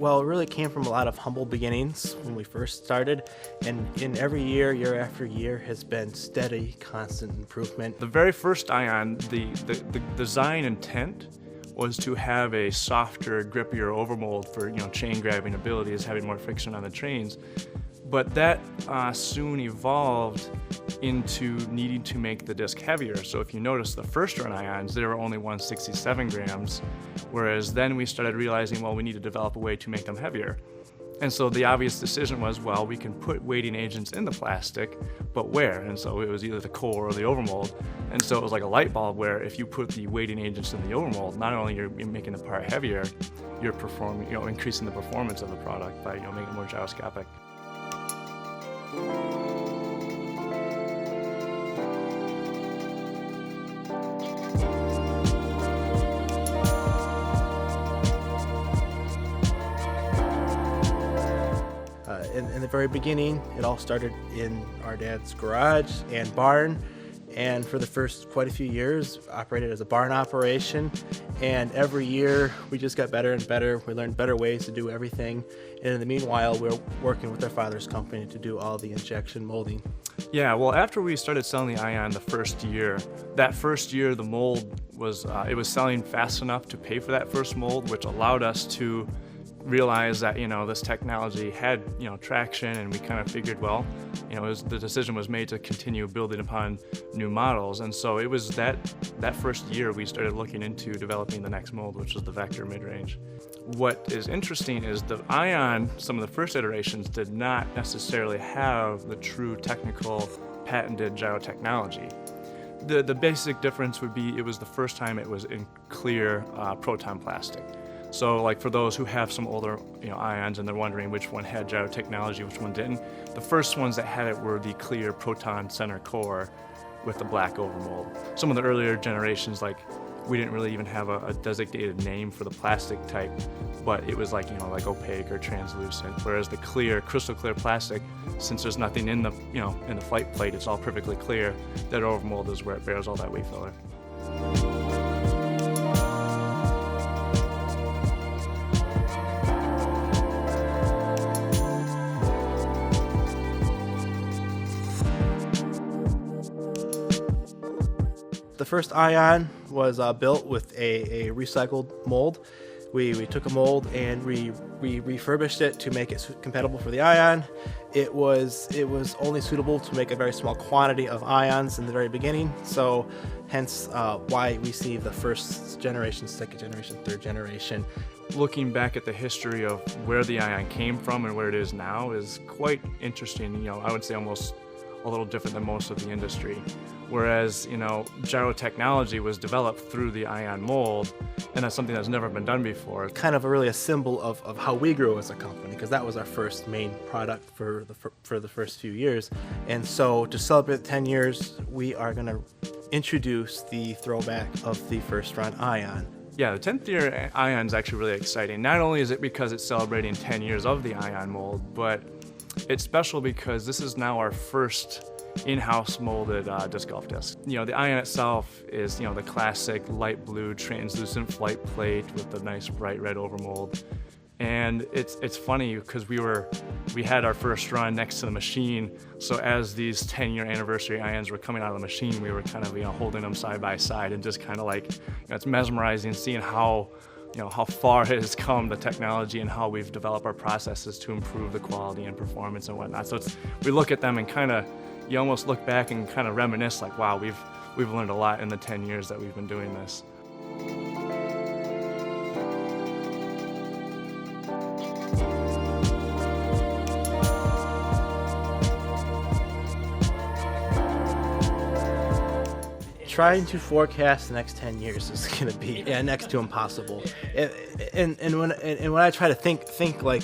Well, it really came from a lot of humble beginnings when we first started, and in every year, year after year, has been steady, constant improvement. The very first Ion, the design intent was to have a softer, grippier overmold for chain grabbing abilities, having more friction on the trains. But that soon evolved into needing to make the disc heavier. So if you notice the first run Ions, they were only 167 grams, whereas then we started realizing, well, we need to develop a way to make them heavier. And so the obvious decision was, well, we can put weighting agents in the plastic, but where? And so it was either the core or the overmold. And so it was like a light bulb where if you put the weighting agents in the overmold, not only you're making the part heavier, you're increasing the performance of the product by making it more gyroscopic. In the very beginning, it all started in our dad's garage and barn, and for the first quite a few years operated as a barn operation, and every year we just got better and better. We learned better ways to do everything, and in the meanwhile we're working with our father's company to do all the injection molding. Yeah, well, after we started selling the Ion that first year the mold was it was selling fast enough to pay for that first mold, which allowed us to realize that this technology had traction, and we kind of figured, well, the decision was made to continue building upon new models. And so it was that first year we started looking into developing the next mold, which was the Vector mid-range. What is interesting is the Ion, some of the first iterations, did not necessarily have the true technical patented gyro technology. The basic difference would be it was the first time it was in clear proton plastic. So like for those who have some older Ions and they're wondering which one had gyro technology, which one didn't, the first ones that had it were the clear proton center core with the black overmold. Some of the earlier generations, like we didn't really even have a designated name for the plastic type, but it was like opaque or translucent. Whereas the clear, crystal clear plastic, since there's nothing in the in the flight plate, it's all perfectly clear. That overmold is where it bears all that weight filler. The first Ion was built with a recycled mold. We took a mold and we refurbished it to make it compatible for the Ion. It was only suitable to make a very small quantity of Ions in the very beginning, so hence why we see the first generation, second generation, third generation. Looking back at the history of where the Ion came from and where it is now is quite interesting. I would say almost a little different than most of the industry. Whereas, gyro technology was developed through the Ion mold, and that's something that's never been done before. Kind of really a symbol of how we grew as a company, because that was our first main product for the first few years. And so to celebrate 10 years, we are going to introduce the throwback of the first run Ion. Yeah, the 10th year Ion is actually really exciting. Not only is it because it's celebrating 10 years of the Ion mold, but it's special because this is now our first in-house molded disc golf disc. The Ion itself is the classic light blue translucent flight plate with the nice bright red overmold. And it's funny because we had our first run next to the machine, so as these 10-year anniversary Ions were coming out of the machine, we were kind of holding them side by side and just kind of like it's mesmerizing seeing how far it has come, the technology, and how we've developed our processes to improve the quality and performance and whatnot. So we look at them and you almost look back and kind of reminisce, like, wow, we've learned a lot in the 10 years that we've been doing this. Trying to forecast the next 10 years is going to be next to impossible. And when I try to think like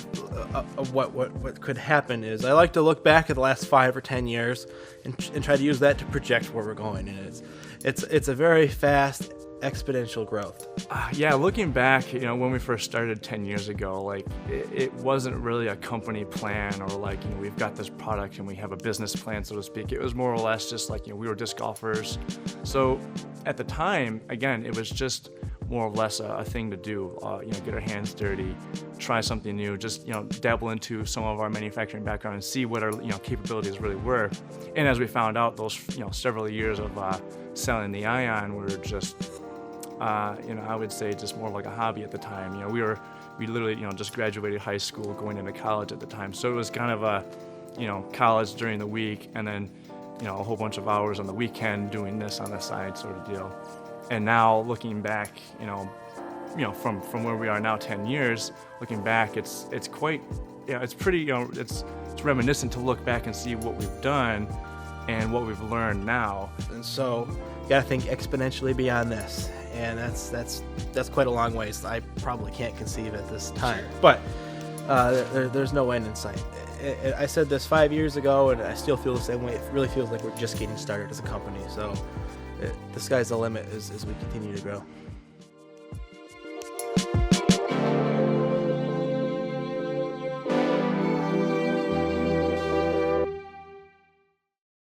of what could happen is I like to look back at the last 5 or 10 years and try to use that to project where we're going. And it's a very fast exponential growth. Yeah, looking back, when we first started 10 years ago, like it wasn't really a company plan or like, we've got this product and we have a business plan, so to speak. It was more or less just like, we were disc golfers. So at the time, again, it was just more or less a thing to do. Get our hands dirty, try something new, just dabble into some of our manufacturing background and see what our capabilities really were. And as we found out, those several years of selling the Ion were just I would say just more like a hobby at the time. We literally just graduated high school, going into college at the time, so it was kind of a college during the week, and then a whole bunch of hours on the weekend doing this on the side sort of deal. And now looking back, from where we are now 10 years, looking back, it's quite, it's pretty, it's reminiscent to look back and see what we've done and what we've learned now. And so you got to think exponentially beyond this, and that's quite a long ways. I probably can't conceive at this time, but there's no end in sight. I said this 5 years ago, and I still feel the same way. It really feels like we're just getting started as a company. So the sky's the limit as we continue to grow.